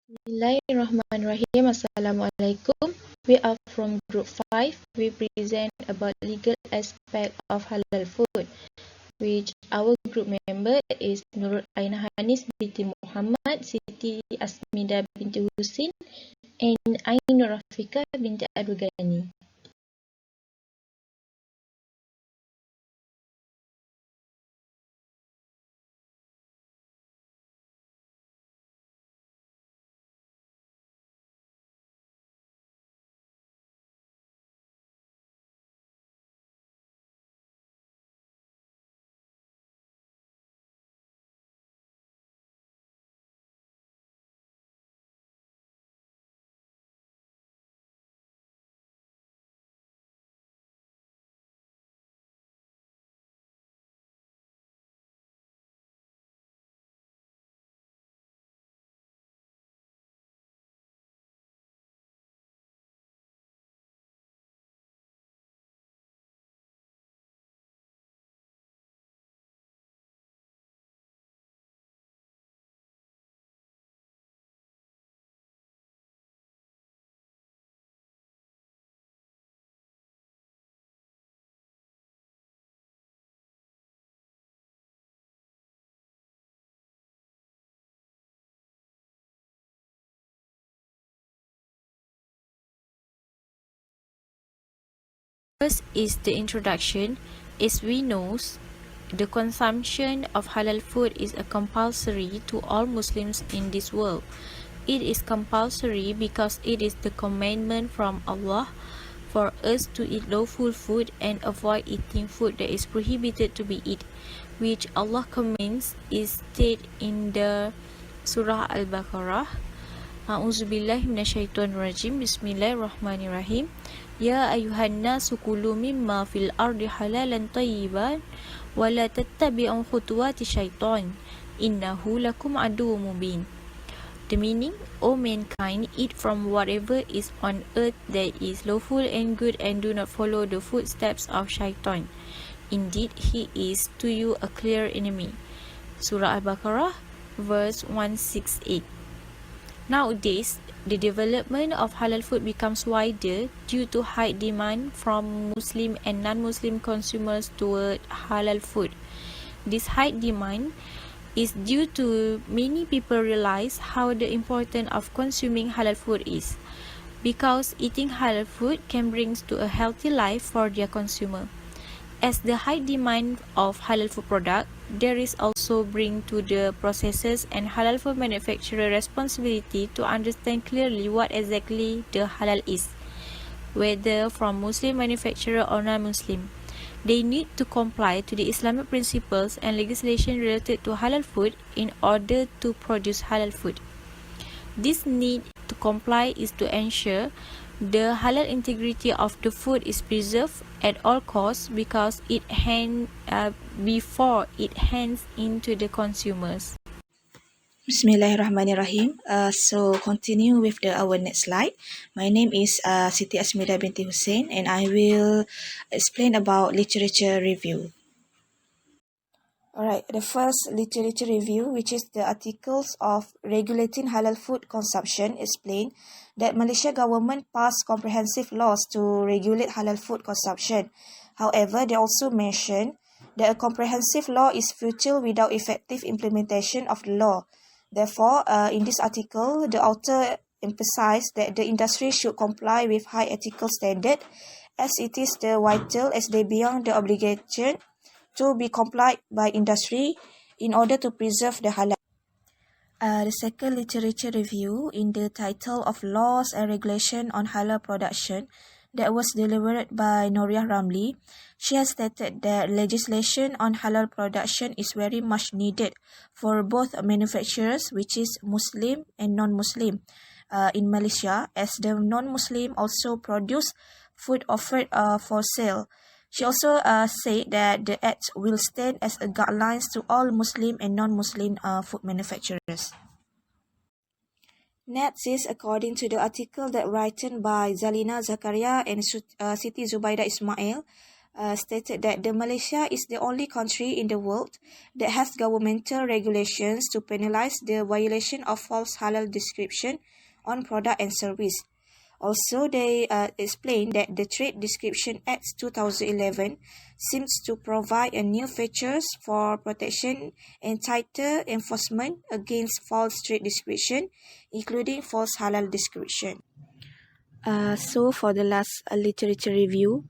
Bismillahirrahmanirrahim. Assalamualaikum. We are from Group 5. We present about legal aspect of halal food, which our group member is Nurul Aina Hanis binti Muhammad, Siti Asmida binti Husin, and Ainur Rafika binti Abdul Ghani. First is the introduction. As we know, the consumption of halal food is a compulsory to all Muslims in this world. It is compulsory because it is the commandment from Allah for us to eat lawful food and avoid eating food that is prohibited to be eaten, which Allah commands is stated in the Surah Al-Baqarah. A'udzubillahi minasyaitonirrajim. Bismillahirrahmanirrahim. Ya ayuhan nasu kulu mimma fil ardi halalan tayyiban wa la tattabi'u khutuwati syaitan innahu lakum aduwwum mubin. The meaning, O mankind, eat from whatever is on earth that is lawful and good, and do not follow the footsteps of shaitan. Indeed, he is to you a clear enemy. Surah Al-Baqarah, verse 168. Nowadays, the development of halal food becomes wider due to high demand from Muslim and non-Muslim consumers toward halal food. This high demand is due to many people realize how the importance of consuming halal food is, because eating halal food can bring to a healthy life for their consumer. As the high demand of halal food product, there is also bring to the processors and halal food manufacturer responsibility to understand clearly what exactly the halal is, whether from Muslim manufacturer or non-Muslim. They need to comply to the Islamic principles and legislation related to halal food in order to produce halal food. This need to comply is to ensure the halal integrity of the food is preserved at all costs before it hands into the consumers. Bismillahirrahmanirrahim. So continue with our next slide. My name is Siti Asmida binti Hussein, and I will explain about literature review. Alright, the first literature review, which is the articles of regulating halal food consumption, explain that Malaysia government passed comprehensive laws to regulate halal food consumption. However, they also mention that a comprehensive law is futile without effective implementation of the law. Therefore, in this article, the author emphasized that the industry should comply with high ethical standard, as it is the vital as they beyond the obligation to be complied by industry in order to preserve the halal. The second literature review in the title of Laws and Regulation on Halal Production that was delivered by Noria Ramli. She has stated that legislation on halal production is very much needed for both manufacturers, which is Muslim and non-Muslim, in Malaysia, as the non-Muslim also produce food offered for sale. She also said that the Act will stand as a guidelines to all Muslim and non-Muslim food manufacturers. Next is according to the article that written by Zalina Zakaria and Siti Zubaida Ismail. stated that Malaysia is the only country in the world that has governmental regulations to penalize the violation of false halal description on product and service. Also, they explained that the Trade Description Act 2011 seems to provide a new features for protection and tighter enforcement against false trade description, including false halal description. So for the last literature review,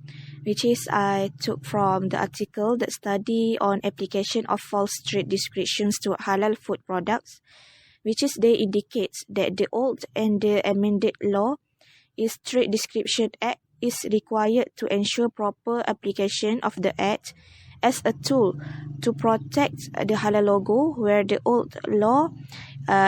which is I took from the article that study on application of false trade descriptions to halal food products, which is they indicates that the old and the amended law is Trade Description Act is required to ensure proper application of the Act as a tool to protect the halal logo, where the old law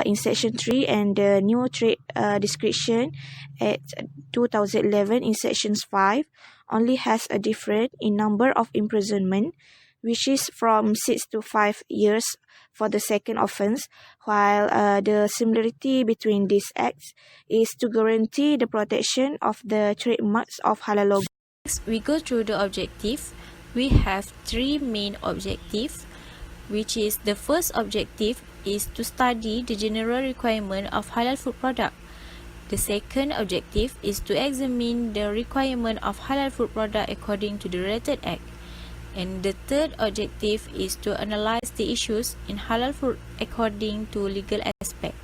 in Section 3 and the new Trade Description Act 2011 in Sections 5 only has a difference in number of imprisonment, which is from 6 to 5 years for the second offence, while the similarity between these acts is to guarantee the protection of the trademarks of halal logo. Next, we go through the objective. We have three main objectives, which is the first objective is to study the general requirement of halal food product. The second objective is to examine the requirement of halal food product according to the related act. And the third objective is to analyze the issues in halal food according to legal aspect.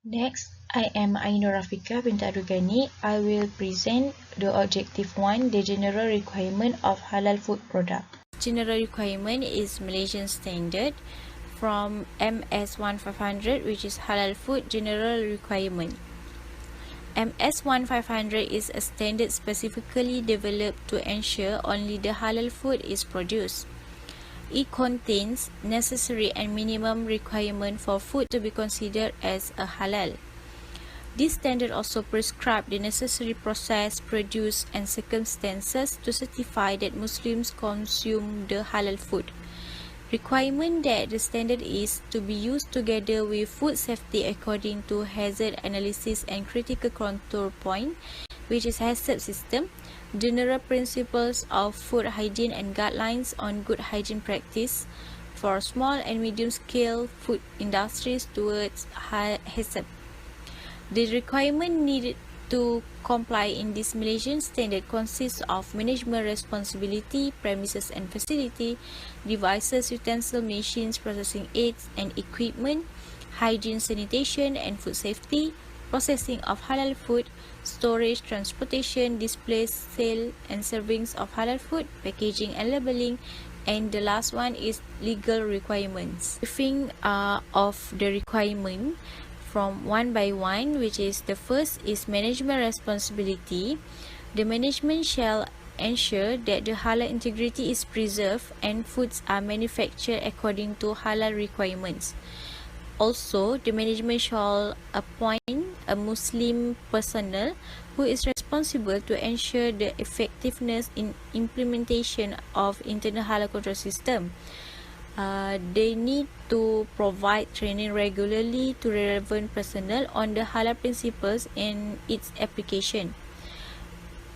Next, I am Ainur Rafika binti Adugani. I will present the objective 1, the general requirement of halal food product. General requirement is Malaysian standard from MS1500, which is halal food general requirement. MS1500 is a standard specifically developed to ensure only the halal food is produced. It contains necessary and minimum requirement for food to be considered as a halal. This standard also prescribes the necessary process, produce, and circumstances to certify that Muslims consume the halal food. Requirement that the standard is to be used together with food safety according to hazard analysis and critical control point, which is HACCP system, general principles of food hygiene and guidelines on good hygiene practice for small and medium scale food industries towards HACCP. The requirement needed to comply in this Malaysian standard consists of management responsibility, premises and facility, devices, utensils, machines, processing aids and equipment, hygiene, sanitation and food safety, processing of halal food, storage, transportation, display, sale and servings of halal food, packaging and labeling, and the last one is legal requirements. Briefing of the requirement from one by one, which is the first is management responsibility. The management shall ensure that the halal integrity is preserved and foods are manufactured according to halal requirements. Also, the management shall appoint a Muslim personnel who is responsible to ensure the effectiveness in implementation of internal halal control system. They need to provide training regularly to relevant personnel on the halal principles and its application.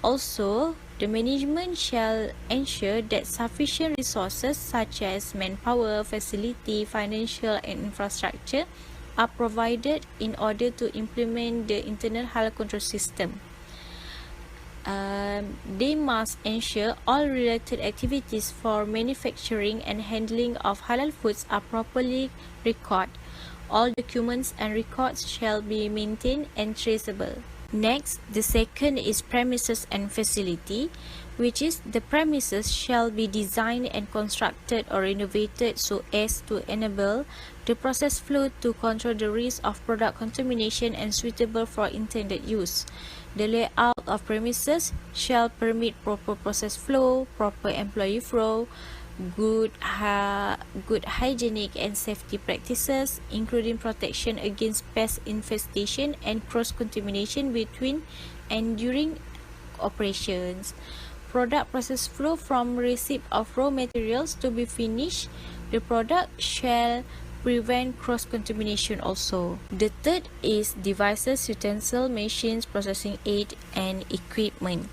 Also, the management shall ensure that sufficient resources such as manpower, facility, financial and infrastructure are provided in order to implement the internal halal control system. They must ensure all related activities for manufacturing and handling of halal foods are properly recorded. All documents and records shall be maintained and traceable. Next, the second is premises and facility, which is the premises shall be designed and constructed or renovated so as to enable the process flow to control the risk of product contamination and suitable for intended use. The layout of premises shall permit proper process flow, proper employee flow, good hygienic and safety practices, including protection against pest infestation and cross-contamination between and during operations. Product process flow from receipt of raw materials to be finished. The product shall prevent cross-contamination also. The third is devices, utensils, machines, processing aid, and equipment.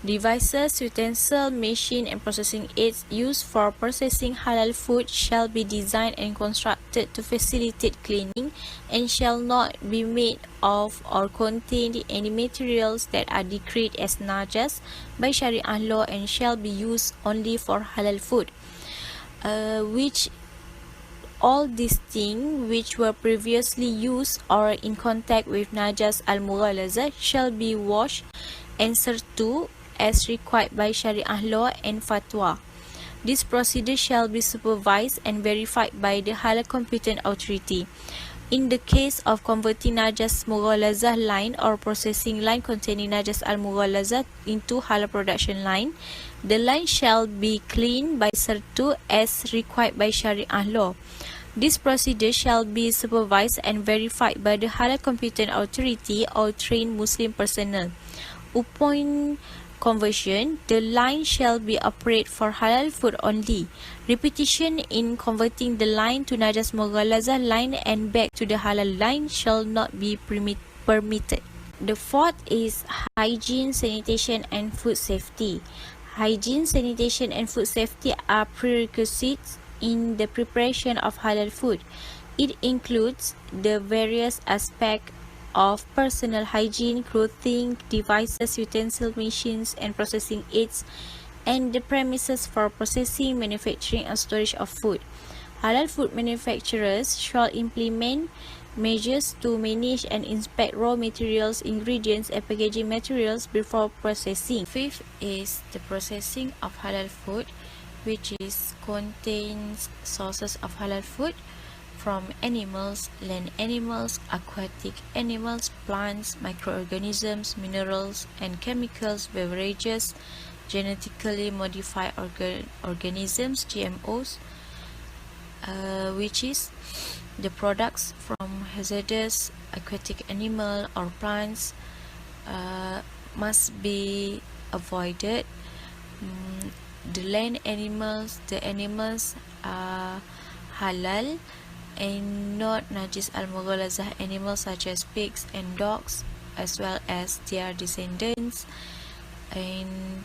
Devices, utensils, machine, and processing aids used for processing halal food shall be designed and constructed to facilitate cleaning and shall not be made of or contain any materials that are decreed as najas by Sharia law and shall be used only for halal food, which all these things which were previously used or in contact with najas al-mughalaza shall be washed and served to as required by Sharia law and fatwa. This procedure shall be supervised and verified by the halal competent authority. In the case of converting najas mughalazah line or processing line containing najas al-mughalazah into halal production line, the line shall be cleaned by sertu as required by Sharia law. This procedure shall be supervised and verified by the halal competent authority or trained Muslim personnel. Upon conversion, the line shall be operated for halal food only. Repetition in converting the line to najas mughalazah line and back to the halal line shall not be permitted. The fourth is hygiene, sanitation, and food safety. Hygiene, sanitation, and food safety are prerequisites in the preparation of halal food. It includes the various aspects of personal hygiene, clothing, devices, utensils, machines, and processing aids, and the premises for processing, manufacturing, and storage of food. Halal food manufacturers shall implement measures to manage and inspect raw materials, ingredients, and packaging materials before processing. Fifth is the processing of halal food, which contains sources of halal food from animals, land animals, aquatic animals, plants, microorganisms, minerals and chemicals, beverages, genetically modified organisms, GMOs, which is the products from hazardous aquatic animal or plants must be avoided. The land animals, the animals are halal and not najis al-mughalazah animals such as pigs and dogs, as well as their descendants, and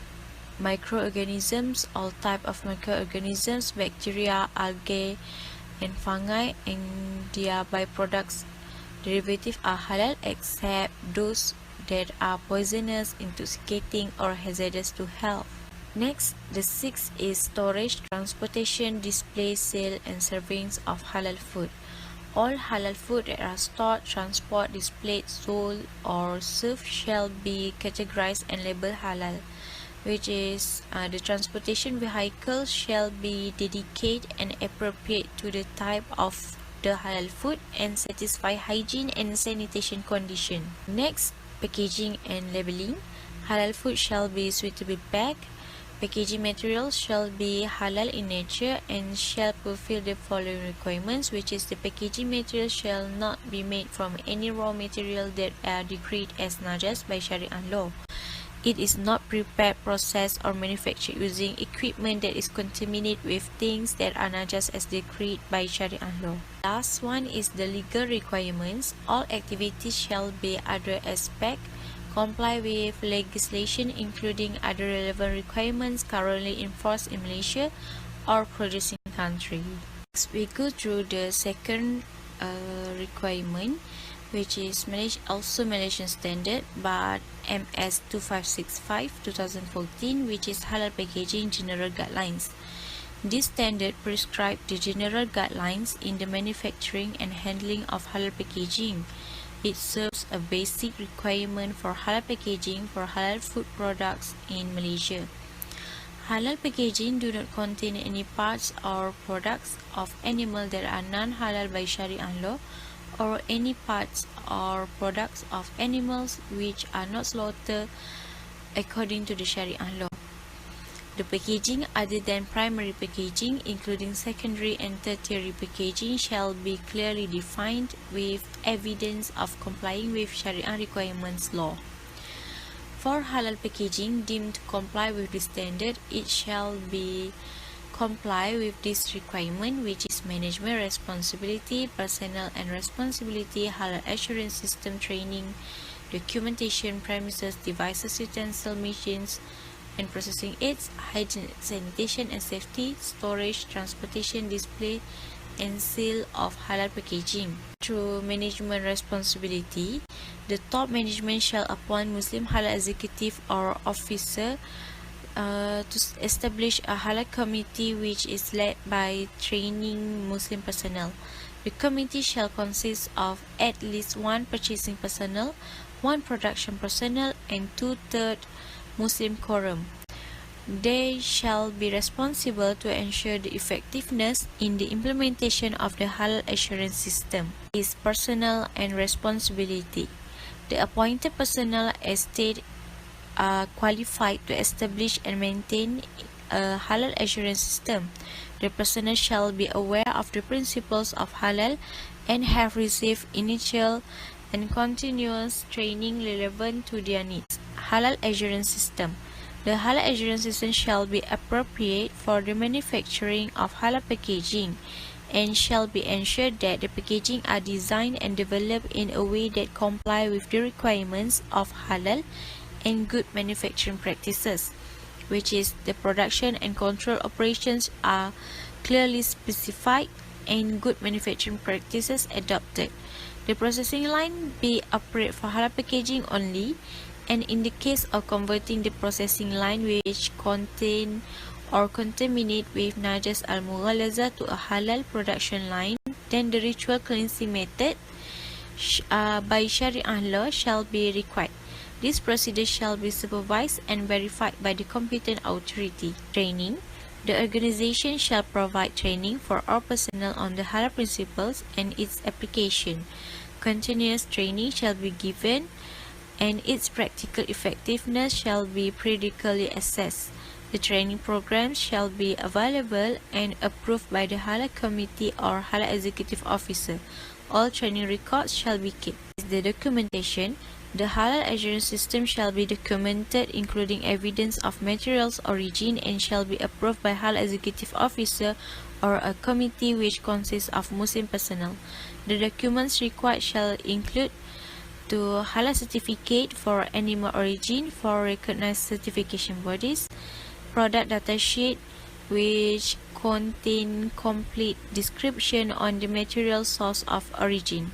microorganisms, all type of microorganisms, bacteria, algae, and fungi, and their byproducts derivatives are halal except those that are poisonous, intoxicating, or hazardous to health. Next, the sixth is storage, transportation, display, sale, and servings of halal food. All halal food that are stored, transported, displayed, sold, or served shall be categorized and labeled halal, which is the transportation vehicle shall be dedicated and appropriate to the type of the halal food and satisfy hygiene and sanitation condition. Next, packaging and labeling. Halal food shall be suitably packed. Packaging materials shall be halal in nature and shall fulfill the following requirements, which is the packaging material shall not be made from any raw material that are decreed as najas by Sharia law. It is not prepared, processed, or manufactured using equipment that is contaminated with things that are najas as decreed by Sharia law. Last one is the legal requirements. All activities shall be other aspect comply with legislation including other relevant requirements currently enforced in Malaysia or producing country. Next, we go through the second requirement, which is also Malaysian standard but MS2565 2014, which is halal packaging general guidelines. This standard prescribes the general guidelines in the manufacturing and handling of halal packaging. It serves a basic requirement for halal packaging for halal food products in Malaysia. Halal packaging do not contain any parts or products of animal that are non-halal by Sharia law, or any parts or products of animals which are not slaughtered according to the Sharia law. The packaging other than primary packaging, including secondary and tertiary packaging, shall be clearly defined with evidence of complying with Sharia requirements law. For halal packaging deemed to comply with this standard, it shall be comply with this requirement, which is management responsibility, personnel and responsibility, halal assurance system training, documentation, premises, devices, utensils, machines, and processing aids, hygiene, sanitation and safety, storage, transportation, display, and sale of halal packaging. Through management responsibility, the top management shall appoint Muslim halal executive or officer to establish a halal committee which is led by training Muslim personnel. The committee shall consist of at least one purchasing personnel, one production personnel, and 2/3 Muslim quorum. They shall be responsible to ensure the effectiveness in the implementation of the halal assurance system. Is personnel and responsibility. The appointed personnel as stated are qualified to establish and maintain a halal assurance system. The personnel shall be aware of the principles of halal and have received initial and continuous training relevant to their needs. Halal assurance system. The halal assurance system shall be appropriate for the manufacturing of halal packaging and shall be ensured that the packaging are designed and developed in a way that comply with the requirements of halal and good manufacturing practices, which is the production and control operations are clearly specified and good manufacturing practices adopted. The processing line be operate for halal packaging only, and in the case of converting the processing line which contain or contaminate with najas al-mughalaza to a halal production line, then the ritual cleansing method by Sharia law shall be required. This procedure shall be supervised and verified by the competent authority. Training. The organization shall provide training for all personnel on the halal principles and its application. Continuous training shall be given and its practical effectiveness shall be periodically assessed. The training programs shall be available and approved by the halal committee or halal executive officer. All training records shall be kept. The documentation. The halal assurance system shall be documented, including evidence of materials origin, and shall be approved by halal executive officer or a committee which consists of Muslim personnel. The documents required shall include the halal certificate for animal origin for recognized certification bodies, product data sheet which contain complete description on the material source of origin.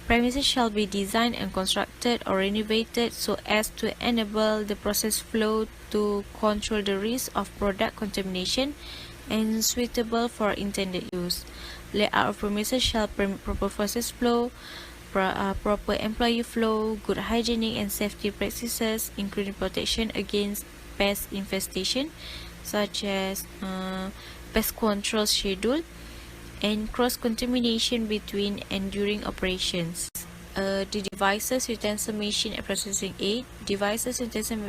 Premises shall be designed and constructed or renovated so as to enable the process flow to control the risk of product contamination and suitable for intended use. Layout of premises shall permit proper process flow, proper employee flow, good hygienic and safety practices, including protection against pest infestation, such as pest control schedule, and cross-contamination between and during operations. The devices, utensil, machine and processing aid. Devices, utensil,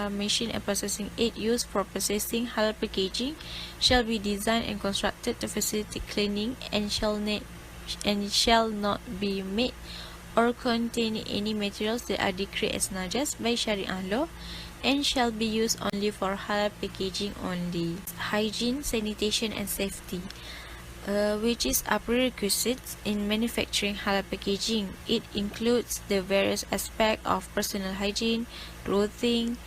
machine and processing aid used for processing halal packaging shall be designed and constructed to facilitate cleaning and shall not be made or contain any materials that are declared as najas by Sharia law and shall be used only for halal packaging only. Hygiene, sanitation and safety. Which is a prerequisite in manufacturing halal packaging. It includes the various aspects of personal hygiene, clothing,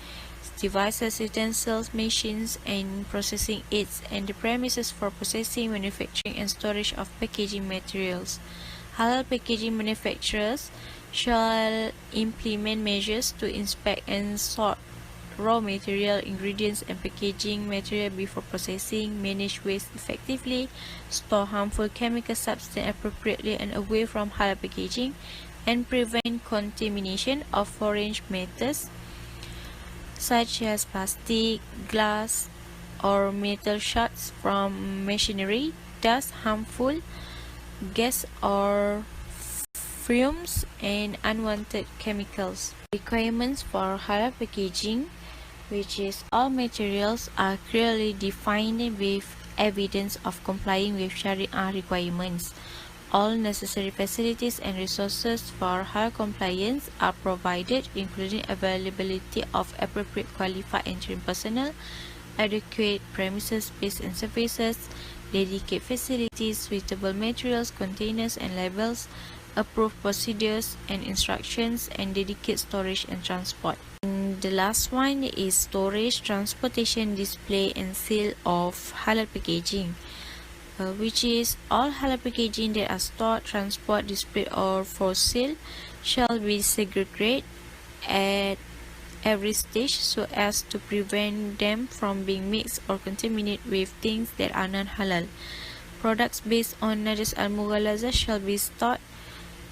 devices, utensils, machines, and processing aids, and the premises for processing, manufacturing, and storage of packaging materials. Halal packaging manufacturers shall implement measures to inspect and sort raw material, ingredients, and packaging material before processing, manage waste effectively, store harmful chemical substance appropriately and away from halal packaging, and prevent contamination of foreign matters such as plastic, glass, or metal shards from machinery, dust, harmful gas or fumes, and unwanted chemicals. Requirements for halal packaging, which is all materials are clearly defined with evidence of complying with Sharia requirements. All necessary facilities and resources for halal compliance are provided, including availability of appropriate qualified and trained personnel, adequate premises, space and services, dedicated facilities, suitable materials, containers and labels, approved procedures and instructions, and dedicated storage and transport. The last one is storage, transportation, display and sale of halal packaging, which is all halal packaging that are stored, transported, displayed or for sale shall be segregated at every stage so as to prevent them from being mixed or contaminated with things that are non-halal. Products based on Najas al-Mughalaza shall be stored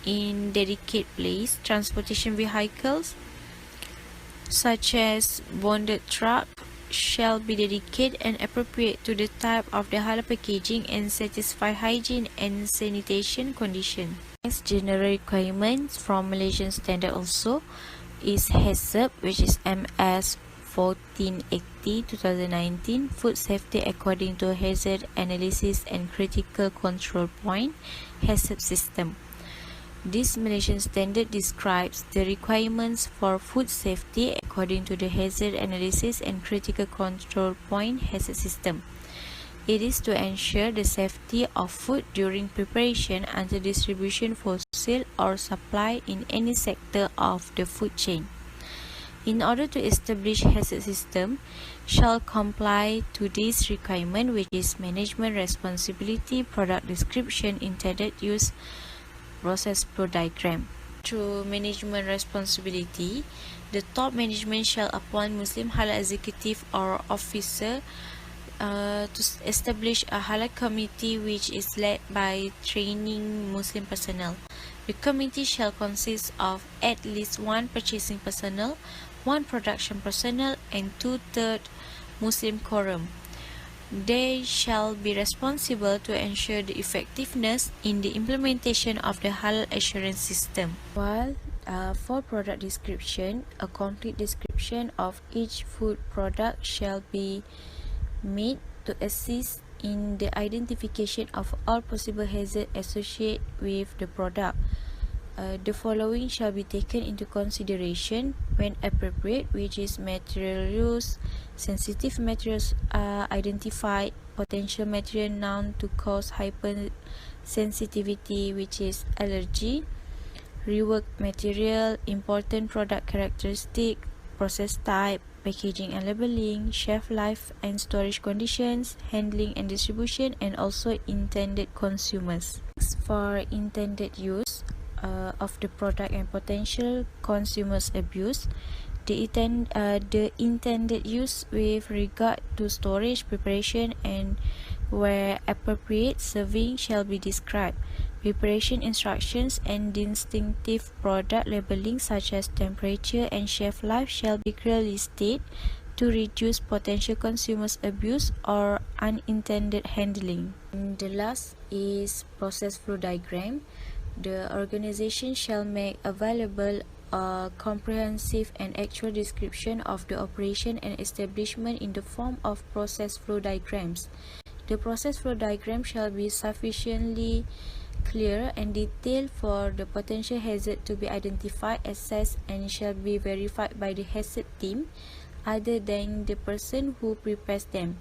in dedicated place. Transportation vehicles such as bonded truck shall be dedicated and appropriate to the type of the halal packaging and satisfy hygiene and sanitation condition. Next, general requirements from Malaysian standard also is HACCP, which is MS 1480-2019, food safety according to hazard analysis and critical control point HACCP system. This Malaysian standard describes the requirements for food safety according to the hazard analysis and critical control point HACCP system. It is to ensure the safety of food during preparation until distribution for sale or supply in any sector of the food chain. In order to establish HACCP system, shall comply to this requirement, which is management responsibility, product description, intended use, process flow diagram. Through management responsibility, the top management shall appoint Muslim halal executive or officer to establish a halal committee which is led by training Muslim personnel. The committee shall consist of at least one purchasing personnel, one production personnel, and 2/3 Muslim quorum. They shall be responsible to ensure the effectiveness in the implementation of the halal assurance system. While for product description, a complete description of each food product shall be made to assist in the identification of all possible hazards associated with the product. The following shall be taken into consideration when appropriate, which is material use, sensitive materials identified, potential material known to cause hypersensitivity, which is allergy, reworked material, important product characteristic, process type, packaging and labeling, shelf life and storage conditions, handling and distribution, and also intended consumers. For intended use of the product and potential consumers abuse, the intended use with regard to storage, preparation, and where appropriate serving shall be described. Preparation instructions and distinctive product labeling such as temperature and shelf life shall be clearly stated to reduce potential consumers abuse or unintended handling. And the last is process flow diagram. The organization shall make available a comprehensive and actual description of the operation and establishment in the form of process flow diagrams. The process flow diagram shall be sufficiently clear and detailed for the potential hazard to be identified, assessed, and shall be verified by the hazard team other than the person who prepares them.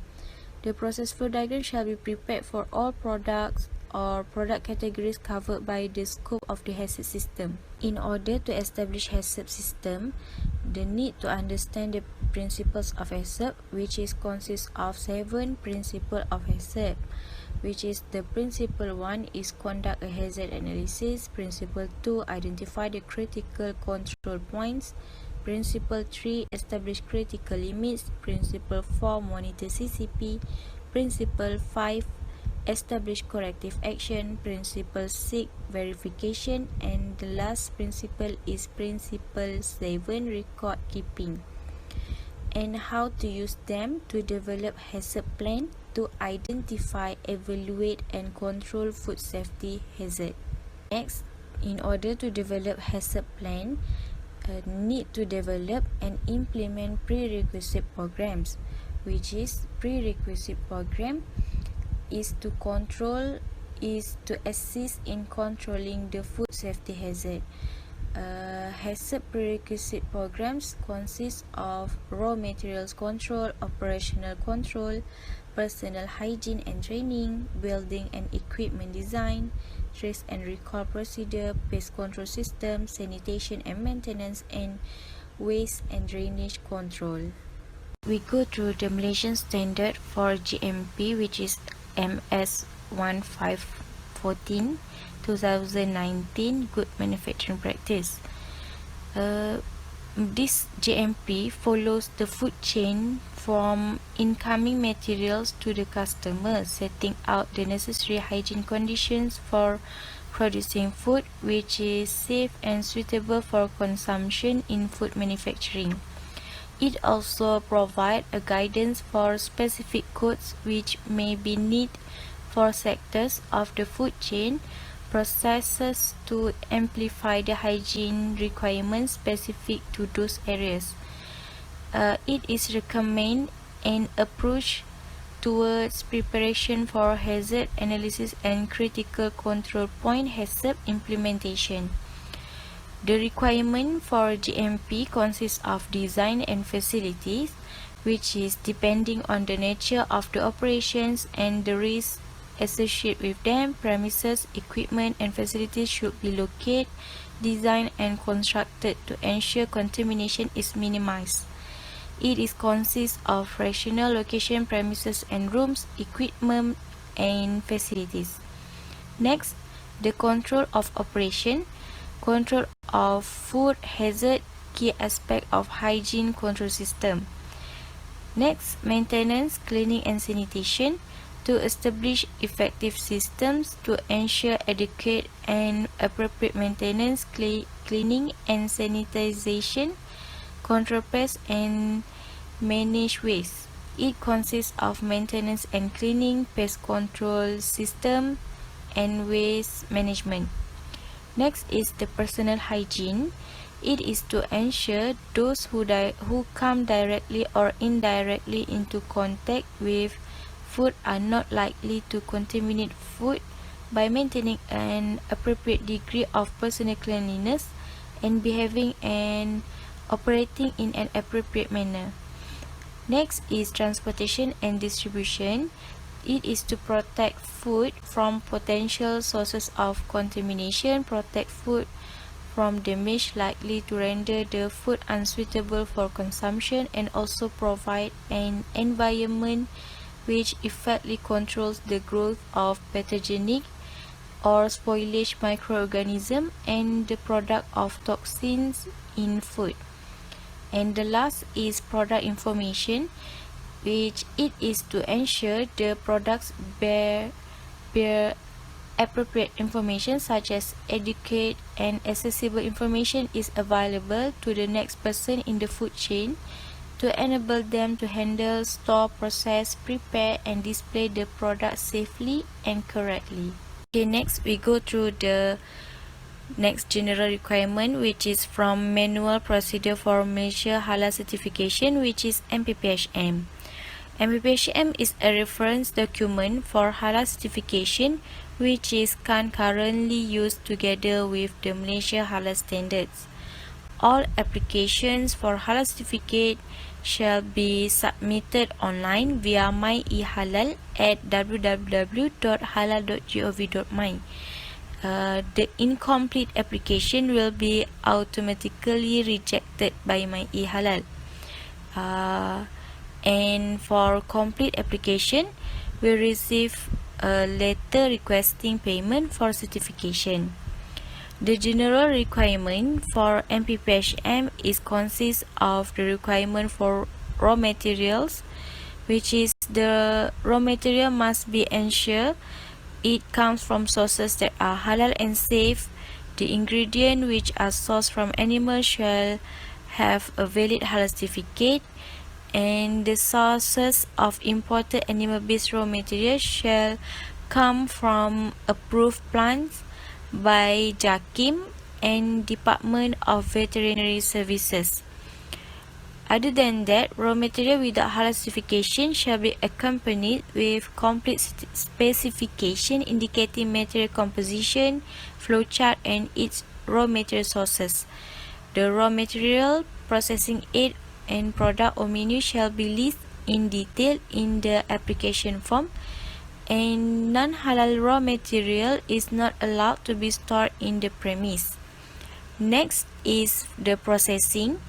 The process flow diagram shall be prepared for all products or product categories covered by the scope of the hazard system. In order to establish hazard system, the need to understand the principles of hazard, which consists of 7 principles of hazard, which is the principle 1 is conduct a hazard analysis, principle 2 identify the critical control points, principle 3 establish critical limits, principle 4 monitor CCP, principle 5 establish corrective action, principle 6 verification, and the last principle is principle 7 record keeping. And how to use them to develop hazard plan to identify, evaluate, and control food safety hazard. Next, in order to develop hazard plan, need to develop and implement prerequisite programs, which is prerequisite program is to assist in controlling the food safety hazard. Hazard prerequisite programs consist of raw materials control, operational control, personal hygiene and training, building and equipment design, trace and recall procedure, pest control system, sanitation and maintenance, and waste and drainage control. We go through the Malaysian standard for GMP, which is MS1514 2019 Good Manufacturing Practice. This GMP follows the food chain from incoming materials to the customer, setting out the necessary hygiene conditions for producing food which is safe and suitable for consumption in food manufacturing. It also provides a guidance for specific codes which may be needed for sectors of the food chain processes to amplify the hygiene requirements specific to those areas. It is recommend an approach towards preparation for hazard analysis and critical control point hazard implementation. The requirement for GMP consists of design and facilities, which is depending on the nature of the operations and the risks associated with them. Premises, equipment and facilities should be located, designed and constructed to ensure contamination is minimized. It consists of rational location, premises and rooms, equipment and facilities. Next, the control of operation. Control of food hazard, key aspect of hygiene control system. Next, maintenance, cleaning and sanitation, to establish effective systems to ensure adequate and appropriate maintenance, cleaning and sanitization, control pests and manage waste. It consists of maintenance and cleaning, pest control system and waste management. Next is the personal hygiene. It is to ensure those who come directly or indirectly into contact with food are not likely to contaminate food by maintaining an appropriate degree of personal cleanliness and behaving and operating in an appropriate manner. Next is transportation and distribution. It is to protect food from potential sources of contamination, protect food from damage likely to render the food unsuitable for consumption, and also provide an environment which effectively controls the growth of pathogenic or spoilage microorganisms and the product of toxins in food. And the last is product information, which it is to ensure the products bear appropriate information such as adequate and accessible information is available to the next person in the food chain to enable them to handle, store, process, prepare and display the product safely and correctly. Okay, next we go through the next general requirement, which is from Manual Procedure for Malaysia Halal Certification, which is MPPHM. MPPHM is a reference document for halal certification which is concurrently used together with the Malaysia Halal Standards. All applications for halal certificate shall be submitted online via My eHalal at www.halal.gov.my. The incomplete application will be automatically rejected by My eHalal. And for complete application, we receive a letter requesting payment for certification. The general requirement for MPPHM consists of the requirement for raw materials, which is the raw material must be ensured it comes from sources that are halal and safe. The ingredients which are sourced from animals shall have a valid halal certificate, and the sources of imported animal-based raw materials shall come from approved plants by JAKIM and Department of Veterinary Services. Other than that, raw material without halal certification shall be accompanied with complete specification indicating material composition, flowchart and its raw material sources. The raw material, processing aid and product or menu shall be listed in detail in the application form, and non-halal raw material is not allowed to be stored in the premise. Next is the processing.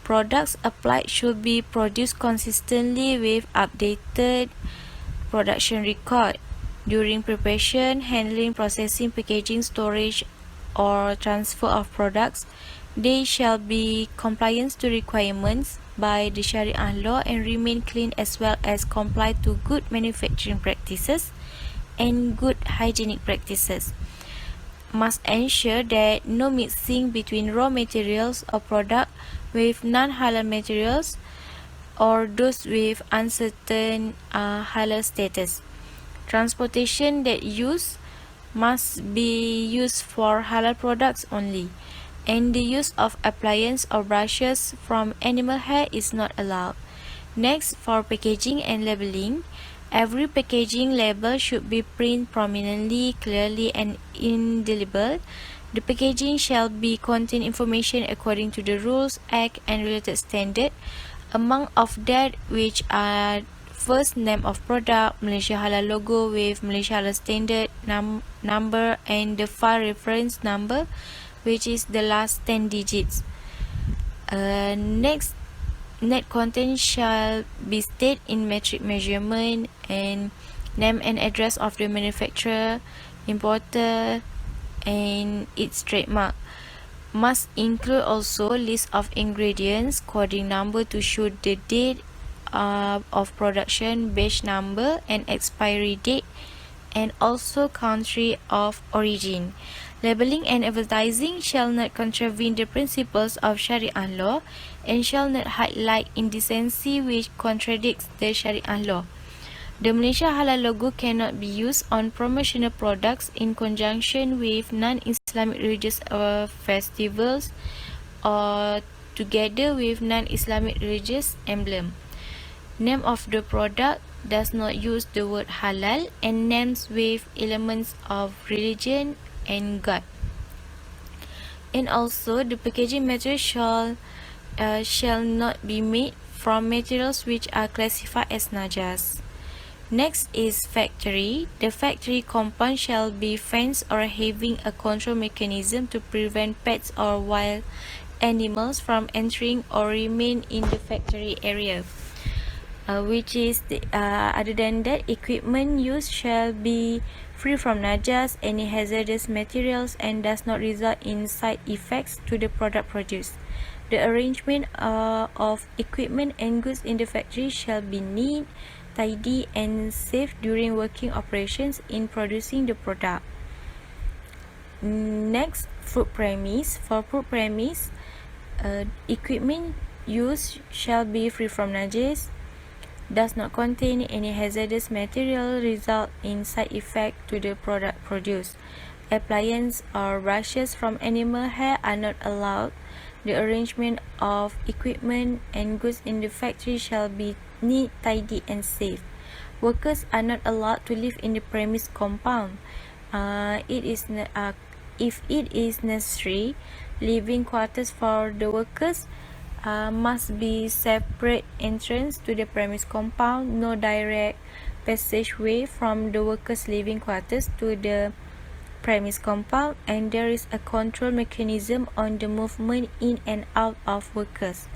Products applied should be produced consistently with updated production record. During preparation, handling, processing, packaging, storage, or transfer of products, they shall be compliant to requirements by the Sharia law and remain clean, as well as comply to good manufacturing practices and good hygienic practices. Must ensure that no mixing between raw materials or product with non-halal materials or those with uncertain halal status. Transportation that must be used for halal products only, and the use of appliances or brushes from animal hair is not allowed. Next, for packaging and labeling, every packaging label should be printed prominently, clearly, and indelible. The packaging shall be contain information according to the rules, act, and related standard, among of that which are first, name of product, Malaysia Halal logo with Malaysia Halal standard number, and the file reference number, which is the last 10 digits. Next, net content shall be stated in metric measurement, and name and address of the manufacturer, importer, and its trademark. Must include also list of ingredients, coding number to show the date of production, batch number, and expiry date, and also country of origin. Labeling and advertising shall not contravene the principles of Sharia law and shall not highlight indecency which contradicts the Sharia law. The Malaysia Halal logo cannot be used on promotional products in conjunction with non-Islamic religious festivals or together with non-Islamic religious emblem. Name of the product does not use the word halal and names with elements of religion and God. And also, the packaging material shall not be made from materials which are classified as najas. Next is factory. The factory compound shall be fenced or having a control mechanism to prevent pets or wild animals from entering or remain in the factory area. Other than that, equipment used shall be free from najas, any hazardous materials, and does not result in side effects to the product produced. The arrangement of equipment and goods in the factory shall be neat, tidy, and safe during working operations in producing the product. Next, food premise. For food premise, equipment used shall be free from najas, does not contain any hazardous material, result in side effect to the product produced. Appliances or brushes from animal hair are not allowed. The arrangement of equipment and goods in the factory shall be neat, tidy, and safe. Workers are not allowed to live in the premise compound. If it is necessary, living quarters for the workers must be separate entrance to the premise compound, no direct passageway from the workers' living quarters to the premise compound, and there is a control mechanism on the movement in and out of workers.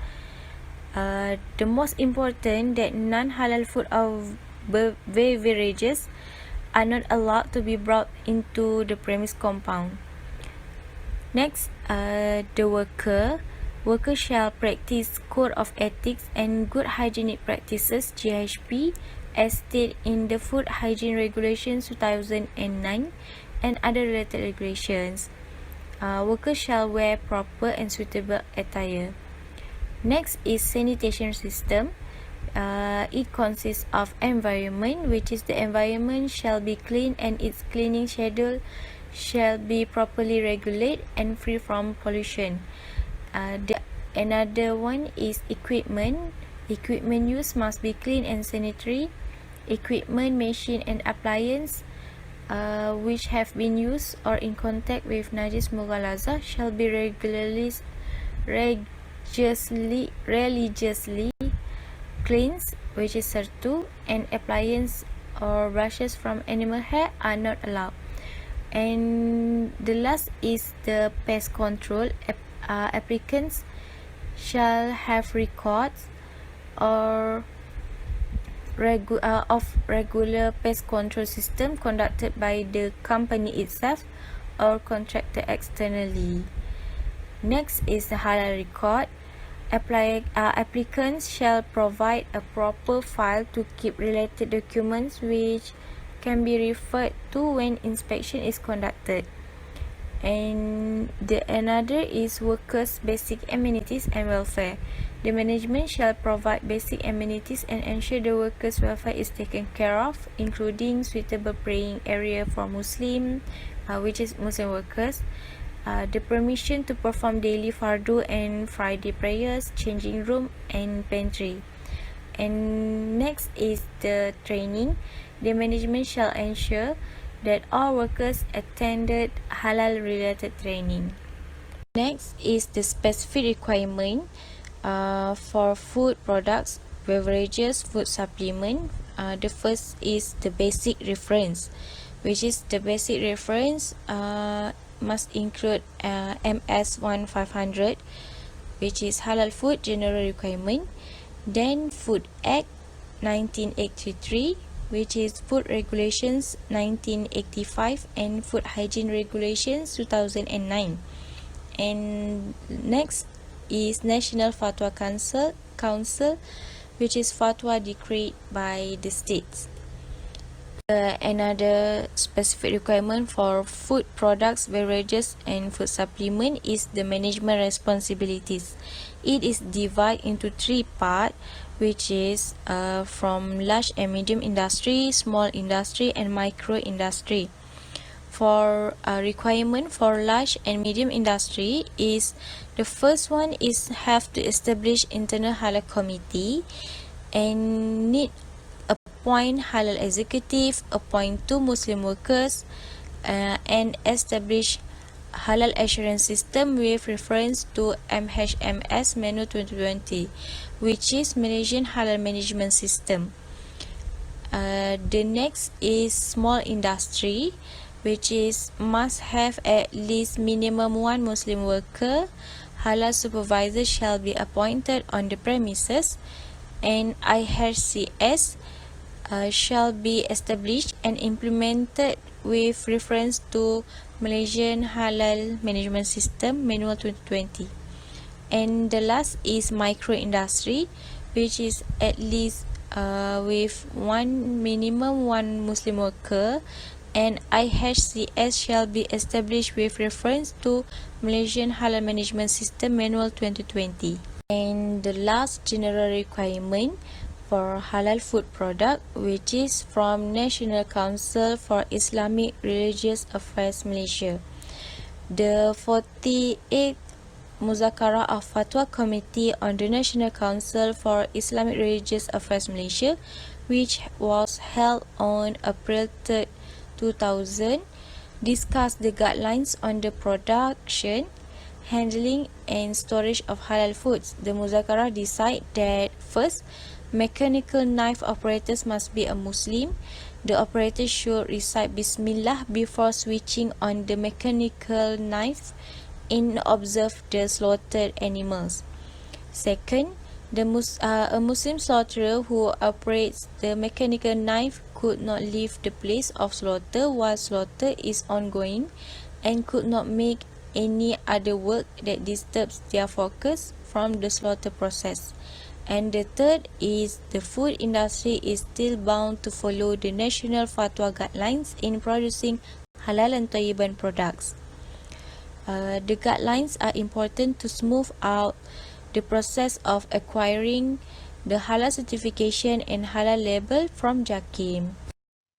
The most important that non-halal food or beverages are not allowed to be brought into the premise compound. Next, the worker shall practice code of ethics and good hygienic practices (GHP) as stated in the Food Hygiene Regulations 2009 and other related regulations. Workers shall wear proper and suitable attire. Next is sanitation system. It consists of environment, which is the environment shall be clean and its cleaning schedule shall be properly regulated and free from pollution. Another one is equipment. Equipment use must be clean and sanitary. Equipment, machine, and appliance which have been used or in contact with najis mughalaza shall be religiously cleansed, which is Sertu, and appliances or brushes from animal hair are not allowed. And the last is the pest control. Applicants shall have records or of regular pest control system conducted by the company itself or contracted externally. Next is the halal record. Applicants shall provide a proper file to keep related documents which can be referred to when inspection is conducted. And another is workers' basic amenities and welfare. The management shall provide basic amenities and ensure the workers' welfare is taken care of, including suitable praying area for Muslim, which is Muslim workers, the permission to perform daily fardu and Friday prayers, changing room and pantry. And next is the training. The management shall ensure that all workers attended halal related training. Next is the specific requirement for food products, beverages, food supplement. The first is the basic reference, which is the basic reference must include MS1500, which is halal food general requirement. Then Food Act 1983, which is Food Regulations 1985 and Food Hygiene Regulations 2009. And next is National Fatwa Council, which is fatwa decreed by the states. Another specific requirement for food products, beverages and food supplement is the management responsibilities. It is divided into three parts, which is from large and medium industry, small industry and micro industry. For requirement for large and medium industry is the first one is have to establish internal halal committee and need appoint halal executive, appoint 2 Muslim workers, and establish halal assurance system with reference to MHMS Menu 2020, which is Malaysian Halal Management System. The next is small industry, which is must have at least minimum 1 Muslim worker. Halal supervisor shall be appointed on the premises, and ISH651 shall be established and implemented with reference to Malaysian Halal Management System Manual 2020. And the last is micro industry, which is at least with minimum 1 Muslim worker, and IHCS shall be established with reference to Malaysian Halal Management System Manual 2020. And the last general requirement for halal food product, which is from National Council for Islamic Religious Affairs Malaysia. The 48th Muzakarah of Fatwa Committee on the National Council for Islamic Religious Affairs Malaysia, which was held on April 3, 2000, discussed the guidelines on the production, handling and storage of halal foods. The Muzakarah decided that first, mechanical knife operators must be a Muslim. The operator should recite Bismillah before switching on the mechanical knife and observe the slaughtered animals. Second, a Muslim slaughterer who operates the mechanical knife could not leave the place of slaughter while slaughter is ongoing and could not make any other work that disturbs their focus from the slaughter process. And the third is the food industry is still bound to follow the national fatwa guidelines in producing halal and tayyiban products. The guidelines are important to smooth out the process of acquiring the halal certification and halal label from JAKIM.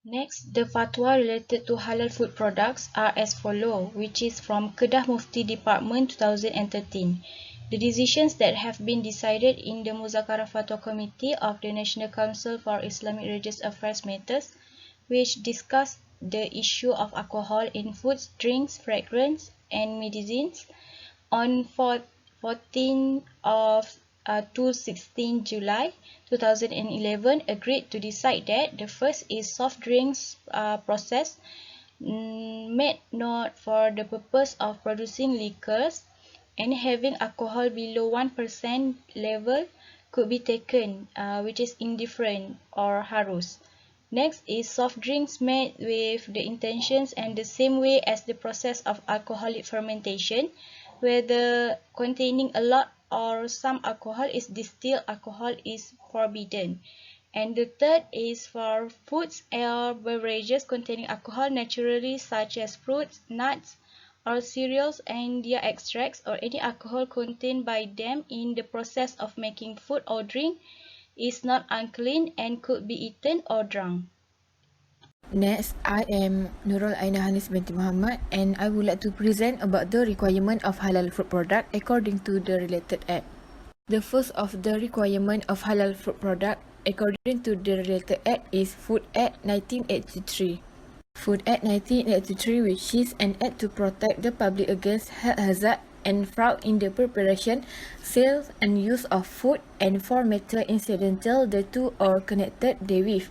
Next, the fatwa related to halal food products are as follows, which is from Kedah Mufti Department 2013. The decisions that have been decided in the Muzakarah Fatwa Committee of the National Council for Islamic Religious Affairs Matters, which discussed the issue of alcohol in foods, drinks, fragrance, and medicines on 14 of 16 July 2011, agreed to decide that the first is soft drinks process made not for the purpose of producing liquors, Any having alcohol below 1% level could be taken, which is indifferent or harus. Next is soft drinks made with the intentions and the same way as the process of alcoholic fermentation, whether containing a lot or some alcohol is distilled alcohol is forbidden. And the third is for foods or beverages containing alcohol naturally, such as fruits, nuts, or cereals and their extracts, or any alcohol contained by them in the process of making food or drink is not unclean and could be eaten or drunk. Next, I am Nurul Aina Hanis binti Muhammad, and I would like to present about the requirement of halal food product according to the related act. The first of the requirement of halal food product according to the related act is Food Act 1983. Food Act 1983, which is an act to protect the public against health hazard and fraud in the preparation, sale, and use of food and for matter incidental thereto or connected therewith.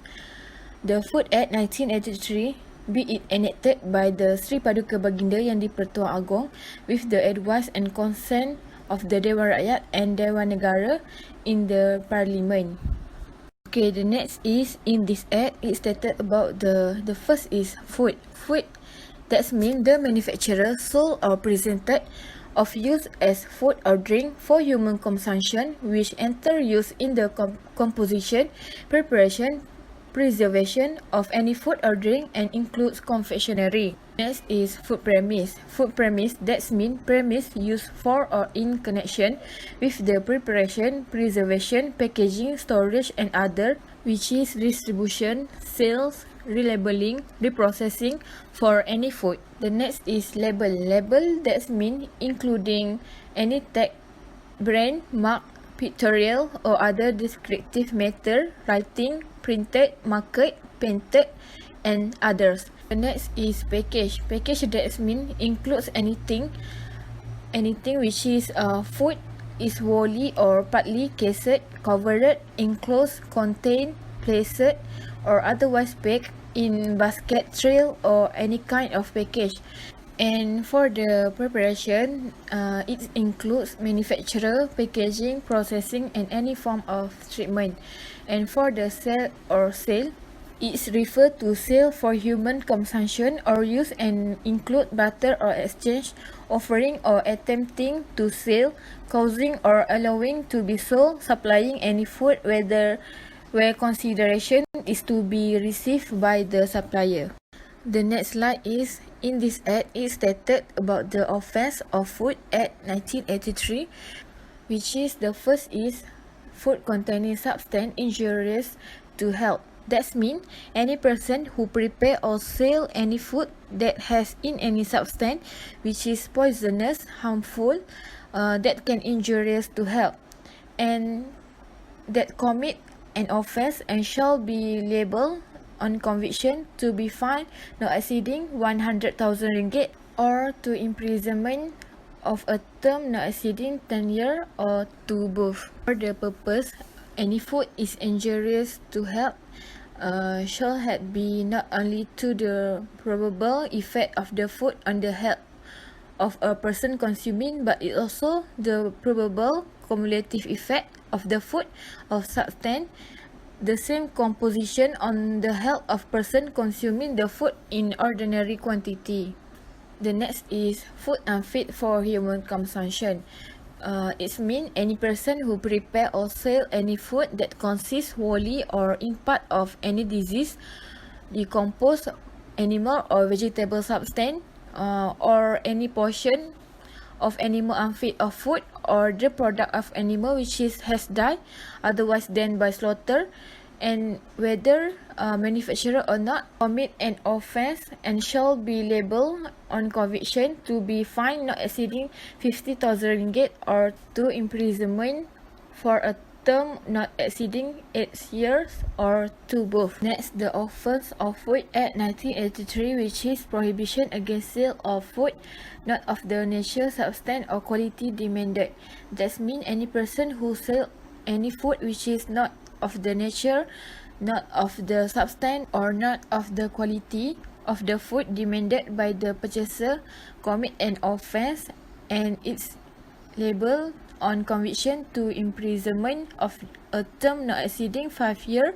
The Food Act 1983, be it enacted by the Sri Paduka Baginda Yang di-Pertuan Agong with the advice and consent of the Dewan Rakyat and Dewan Negara in the Parliament. Okay, the next is, in this act, it stated about the first is food. Food, that means the manufacturer sold or presented of use as food or drink for human consumption, which enter use in the composition, preparation, preservation of any food or drink and includes confectionery. Next is food premise. Food premise, that means premise used for or in connection with the preparation, preservation, packaging, storage and other, which is distribution, sales, relabeling, reprocessing for any food. The next is label. Label, that means including any tag, brand, mark, pictorial or other descriptive matter, writing, printed, marked, painted and others. The next is package. Package, that means includes anything which is food is wholly or partly cased, covered, enclosed, contained, placed or otherwise packed in basket, trail or any kind of package. And for the preparation, it includes manufacture, packaging, processing and any form of treatment. And for the sale or sale, it's referred to sale for human consumption or use and include barter or exchange, offering or attempting to sell, causing or allowing to be sold, supplying any food where consideration is to be received by the supplier. The next slide is, in this act, it stated about the offense of Food Act 1983, which is the first is food containing substance injurious to health. That means any person who prepare or sell any food that has in any substance which is poisonous, harmful, that can injurious to health, and that commit an offense and shall be liable on conviction to be fined not exceeding 100,000 ringgit or to imprisonment of a term not exceeding 10 years or to both. For the purpose, any food is injurious to health shall have be not only to the probable effect of the food on the health of a person consuming, but it also the probable cumulative effect of the food of substance the same composition on the health of person consuming the food in ordinary quantity. The next is food unfit for human consumption. It means any person who prepare or sell any food that consists wholly or in part of any disease, decomposed animal or vegetable substance, or any portion of animal unfit of food, or the product of animal which has died otherwise than by slaughter, and whether manufacturer or not, commit an offense and shall be liable on conviction to be fined not exceeding 50,000 ringgit or to imprisonment for a term not exceeding 8 years or to both. Next, the offense of Food Act 1983, which is prohibition against sale of food not of the nature, substance or quality demanded. That means any person who sell any food which is not of the nature, not of the substance or not of the quality of the food demanded by the purchaser commit an offense, and it's liable on conviction to imprisonment of a term not exceeding 5 years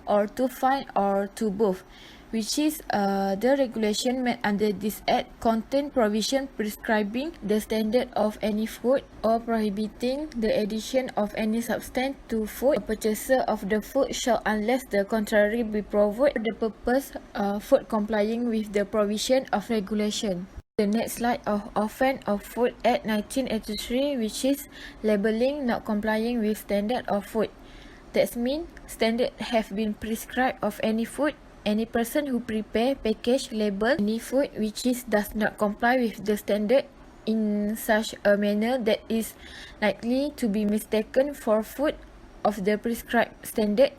or to fine or to both, which is the regulation made under this act contain provision prescribing the standard of any food or prohibiting the addition of any substance to food. A purchaser of the food shall, unless the contrary be proved, for the purpose food complying with the provision of regulation. The next slide of Offence of Food Act 1983, which is labelling not complying with standard of food. That means standard have been prescribed of any food. Any person who prepare, package, label any food which does not comply with the standard in such a manner that is likely to be mistaken for food of the prescribed standard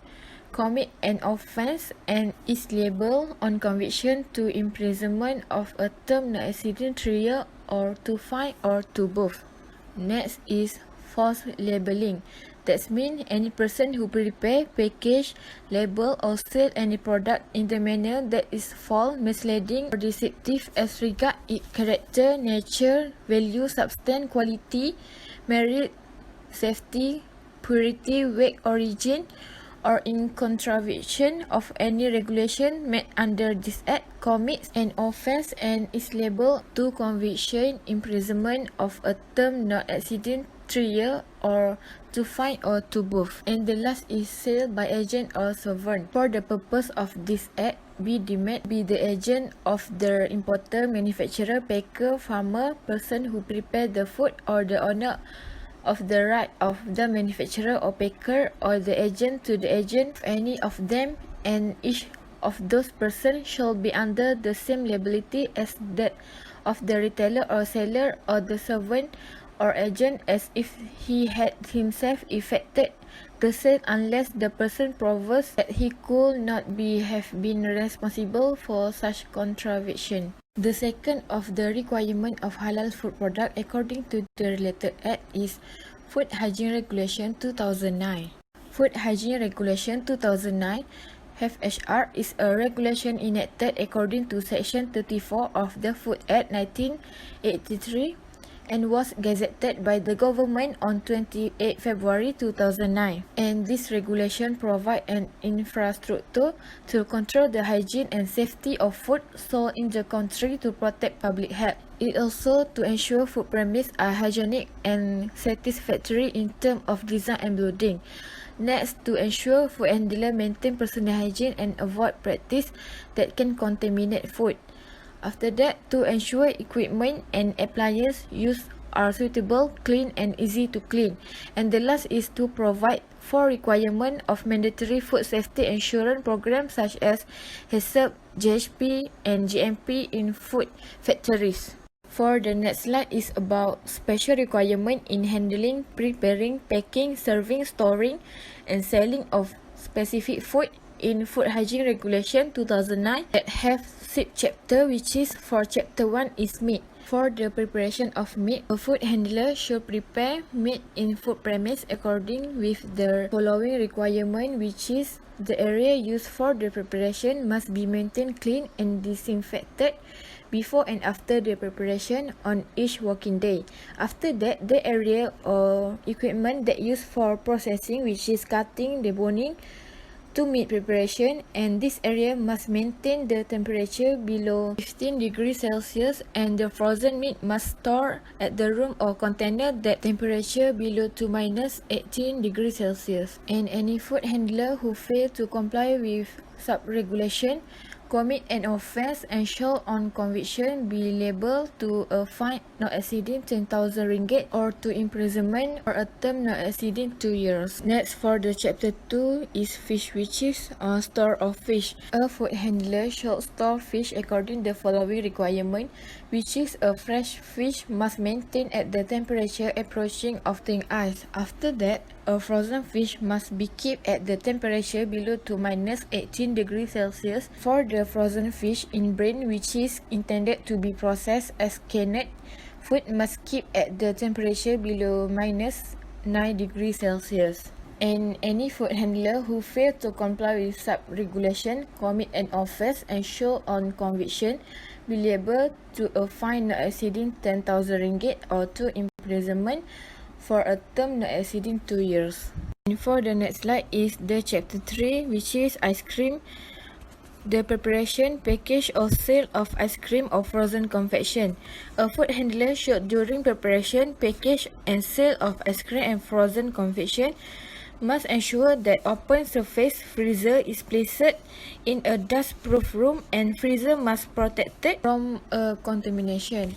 commit an offence and is liable on conviction to imprisonment of a term not exceeding 3 years or to fine or to both. Next is false labelling. That means any person who prepare, package, label or sell any product in the manner that is false, misleading or deceptive as regard its character, nature, value, substance, quality, merit, safety, purity, weight, origin, or in contravention of any regulation made under this act, commits an offence and is liable to conviction, imprisonment of a term not exceeding 3 years or to fine or to both. And the last is sale by agent or sovereign. For the purpose of this act, be deemed be the agent of the importer, manufacturer, packer, farmer, person who prepare the food, or the owner of the right of the manufacturer or packer, or the agent to the agent of any of them, and each of those persons shall be under the same liability as that of the retailer or seller or the servant or agent, as if he had himself effected the sale, unless the person proves that he could not have been responsible for such contravention. The second of the requirement of halal food product according to the related act is Food Hygiene Regulation 2009. Food Hygiene Regulation 2009 FHR is a regulation enacted according to Section 34 of the Food Act 1983 and was gazetted by the government on 28 February 2009. And this regulation provides an infrastructure to control the hygiene and safety of food sold in the country to protect public health. It also to ensure food premises are hygienic and satisfactory in terms of design and building. Next, to ensure food handlers maintain personal hygiene and avoid practice that can contaminate food. After that, to ensure equipment and appliances used are suitable, clean and easy to clean. And the last is to provide for requirement of mandatory food safety assurance programs such as HACCP, GHP and GMP in food factories. For the next slide is about special requirement in handling, preparing, packing, serving, storing and selling of specific food in Food Hygiene Regulation 2009 that have sub-chapter, which is for chapter 1 is meat. For the preparation of meat, a food handler should prepare meat in food premise according with the following requirement, which is the area used for the preparation must be maintained clean and disinfected before and after the preparation on each working day. After that, the area or equipment that used for processing, which is cutting, deboning, to meat preparation, and this area must maintain the temperature below 15 degrees Celsius, and the frozen meat must store at the room or container that temperature below to minus 18 degrees Celsius. And any food handler who fail to comply with sub-regulation commit an offence and shall on conviction be liable to a fine not exceeding 10,000 ringgit or to imprisonment or a term not exceeding 2 years. Next, for the chapter 2 is fish, which is store of fish. A food handler shall store fish according the following requirement, which is a fresh fish must maintain at the temperature approaching of thawing ice. After that, a frozen fish must be kept at the temperature below to minus 18 degrees Celsius. For the frozen fish in brine, which is intended to be processed as canned food, must keep at the temperature below minus 9 degrees Celsius. And any food handler who fail to comply with sub-regulation commit an offence and shall on conviction be liable to a fine not exceeding 10,000 ringgit or to imprisonment imprisonment for a term not exceeding 2 years. And for the next slide is the chapter 3, which is ice cream. The preparation, package or sale of ice cream or frozen confection. A food handler should, during preparation, package and sale of ice cream and frozen confection, must ensure that open surface freezer is placed in a dust-proof room and freezer must protected from contamination.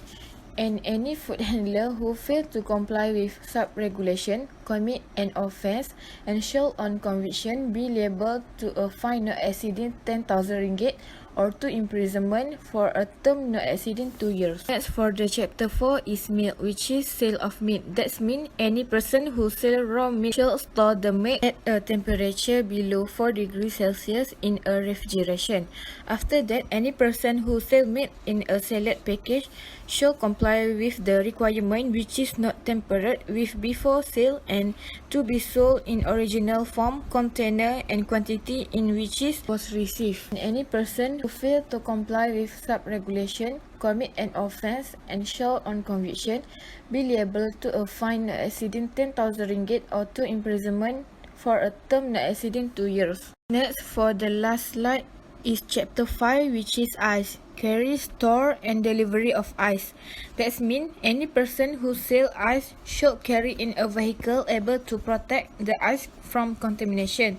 And any food handler who fails to comply with sub-regulation commit an offence and shall on conviction be liable to a fine not exceeding 10,000 ringgit or to imprisonment for a term not exceeding 2 years. Next for the chapter 4 is meat, which is sale of meat. That means any person who sell raw meat shall store the meat at a temperature below 4 degrees Celsius in a refrigeration. After that, any person who sell meat in a salad package shall comply with the requirement which is not tempered with before sale and to be sold in original form, container and quantity in which it was received. And any person who fail to comply with sub-regulation commit an offence and shall on conviction be liable to a fine not exceeding 10,000 ringgit or to imprisonment for a term not exceeding 2 years. Next for the last slide is chapter 5, which is ice. Carry, store and delivery of ice. That means any person who sell ice should carry in a vehicle able to protect the ice from contamination.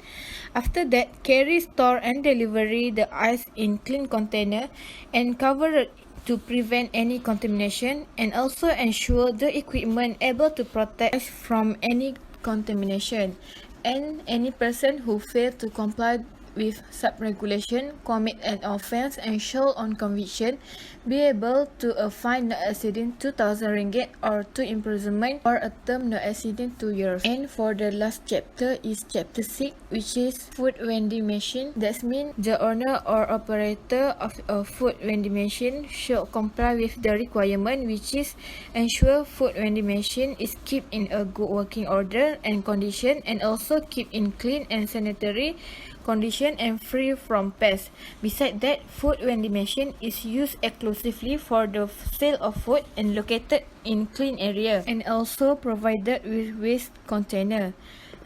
After that, carry, store and delivery the ice in clean container and cover it to prevent any contamination and also ensure the equipment able to protect ice from any contamination. And any person who fails to comply with sub-regulation commit an offence and shall on conviction be able to a fine not exceeding 2,000 ringgit or to imprisonment or a term not exceeding 2 years. And for the last chapter is chapter 6, which is food vending machine. That means the owner or operator of a food vending machine should comply with the requirement which is ensure food vending machine is kept in a good working order and condition and also keep in clean and sanitary condition and free from pests. Besides that, food vending machine is used exclusively for the sale of food and located in clean area and also provided with waste container.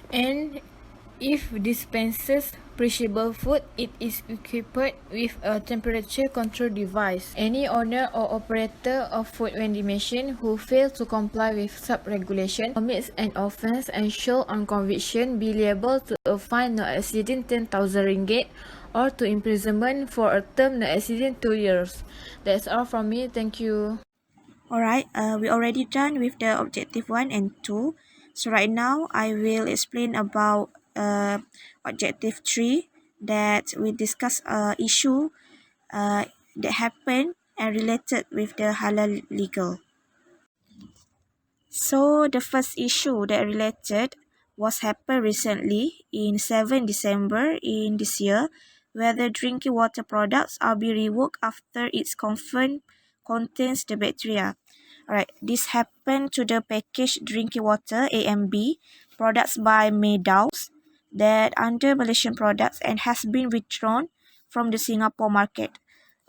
And if dispenses perishable food, it is equipped with a temperature control device. Any owner or operator of food vending machine who fails to comply with sub-regulation commits an offence and shall on conviction be liable to a fine not exceeding 10,000 ringgit or to imprisonment for a term not exceeding 2 years. That's all from me. Thank you. Alright, we already done with the objective 1 and 2. So right now, I will explain about objective 3 that we discuss issue that happened and related with the halal legal. So the first issue that related was happened recently in 7 December in this year, where the drinking water products are being revoked after it's confirmed contains the bacteria. Alright, this happened to the packaged drinking water AMB products by Meadows that under Malaysian products and has been withdrawn from the Singapore market.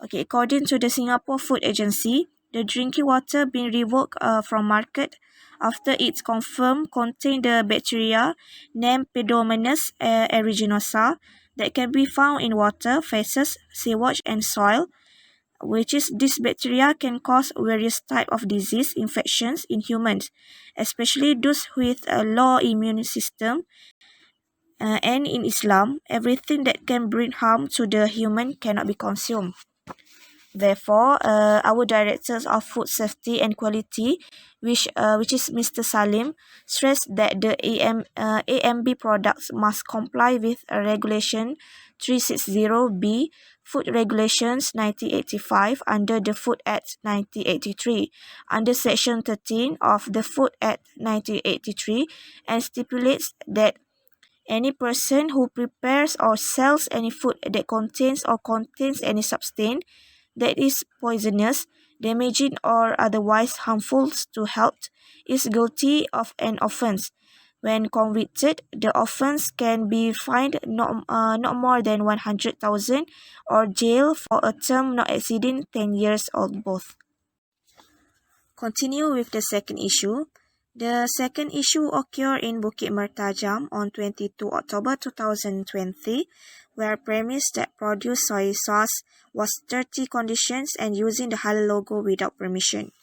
Okay, according to the Singapore Food Agency, the drinking water being revoked from market after it's confirmed contain the bacteria named Pseudomonas aeruginosa that can be found in water, feces, sewage and soil, which is this bacteria can cause various type of disease infections in humans, especially those with a low immune system. And in Islam, everything that can bring harm to the human cannot be consumed. Therefore, our Directors of Food Safety and Quality, which is Mr. Salim, stressed that the AMB products must comply with Regulation 360B, Food Regulations 1985 under the Food Act 1983, under Section 13 of the Food Act 1983, and stipulates that any person who prepares or sells any food that contains any substance that is poisonous, damaging or otherwise harmful to health is guilty of an offence. When convicted, the offence can be fined not more than 100,000 or jail for a term not exceeding 10 years or both. Continue with the second issue. The second issue occurred in Bukit Mertajam on 22 October 2020, where premise that produced soy sauce was dirty conditions and using the halal logo without permission.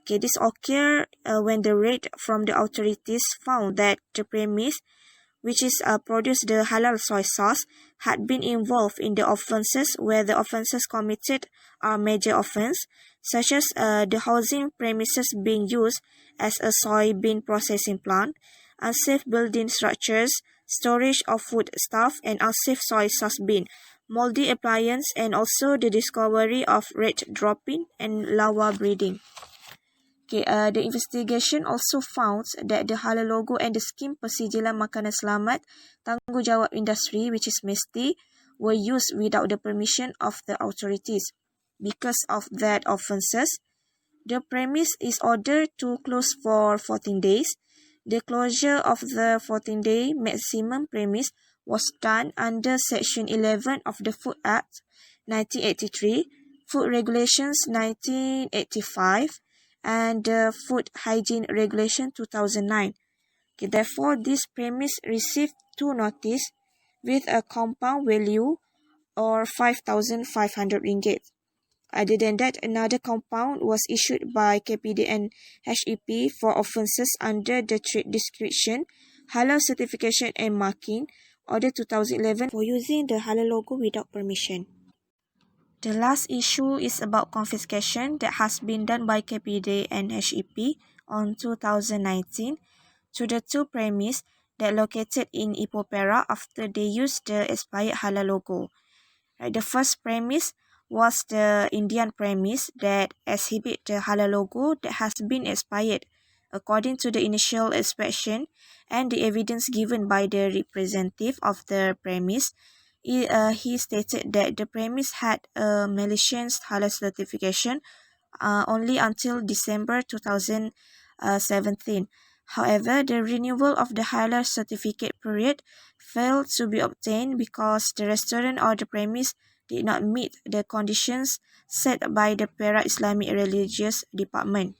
This occurred when the raid from the authorities found that the premise, which is produced the halal soy sauce, had been involved in the offences where the offences committed are major offence, such as the housing premises being used as a soybean processing plant, unsafe building structures, storage of food stuff, and unsafe soy sauce bin, moldy appliance, and also the discovery of rat dropping and larva breeding. The investigation also found that the halal logo and the scheme Persijilan Makanan Selamat Tanggungjawab Industri, which is MESTI, were used without the permission of the authorities. Because of that offences, the premise is ordered to close for 14 days. The closure of the 14-day maximum premise was done under Section 11 of the Food Act 1983, Food Regulations 1985, and the Food Hygiene Regulation 2009. Therefore, this premise received 2 notices with a compound value or 5,500 ringgit. Other than that, another compound was issued by KPD and HEP for offences under the trade description, halal certification and marking, Order 2011 for using the halal logo without permission. The last issue is about confiscation that has been done by KPD and HEP on 2019 to the 2 premises that located in Ipoh Perak after they used the expired halal logo. The first premise was the Indian premise that exhibit the halal logo that has been expired. According to the initial inspection and the evidence given by the representative of the premise, he stated that the premise had a Malaysian halal certification only until December 2017. However, the renewal of the halal certificate period failed to be obtained because the restaurant or the premise did not meet the conditions set by the Perak Islamic Religious Department.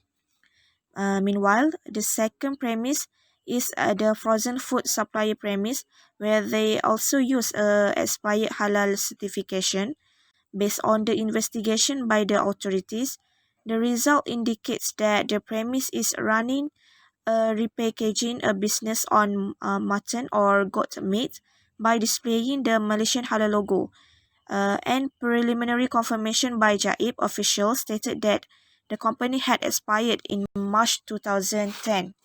Meanwhile, the second premise is the frozen food supplier premise, where they also use a expired halal certification. Based on the investigation by the authorities, the result indicates that the premise is running a repackaging a business on mutton or goat meat by displaying the Malaysian halal logo. And preliminary confirmation by JAIB officials stated that the company had expired in March 2010.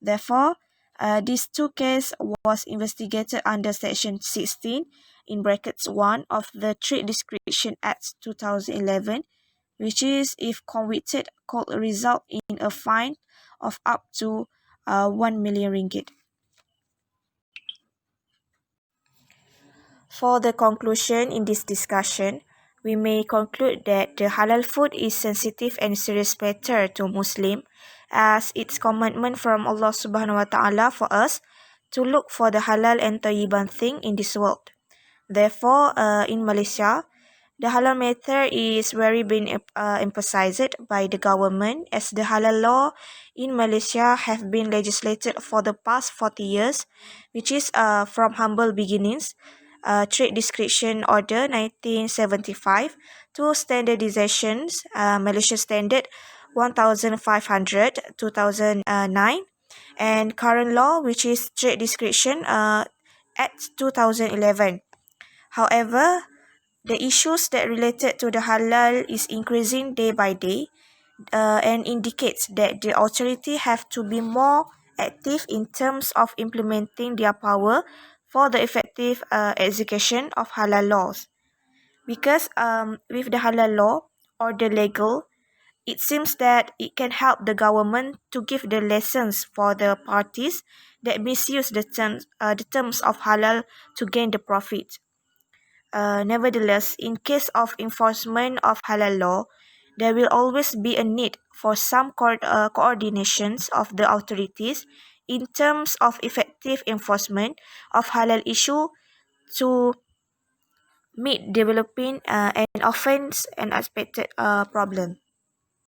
Therefore, these 2 cases was investigated under Section 16 in brackets 1 of the Trade Description Act 2011, which is, if convicted, could result in a fine of up to 1 million ringgit. For the conclusion in this discussion, we may conclude that the halal food is sensitive and serious matter to Muslim, as it's commandment from Allah Subhanahu wa Ta'ala for us to look for the halal and tayyiban thing in this world. Therefore, in Malaysia, the halal matter is very being emphasized by the government, as the halal law in Malaysia have been legislated for the past 40 years, which is from humble beginnings, Trade Description Order 1975 to standardizations, Malaysia Standard 1500 2009, and current law, which is Trade Description Act 2011. However, the issues that related to the halal is increasing day by day, and indicates that the authority have to be more active in terms of implementing their power for the effective execution of halal laws. Because with the halal law or the legal, it seems that it can help the government to give the lessons for the parties that misuse the terms of halal to gain the profit. Nevertheless, in case of enforcement of halal law, there will always be a need for some coordinations of the authorities in terms of effective enforcement of halal issue to meet developing and often unexpected problem.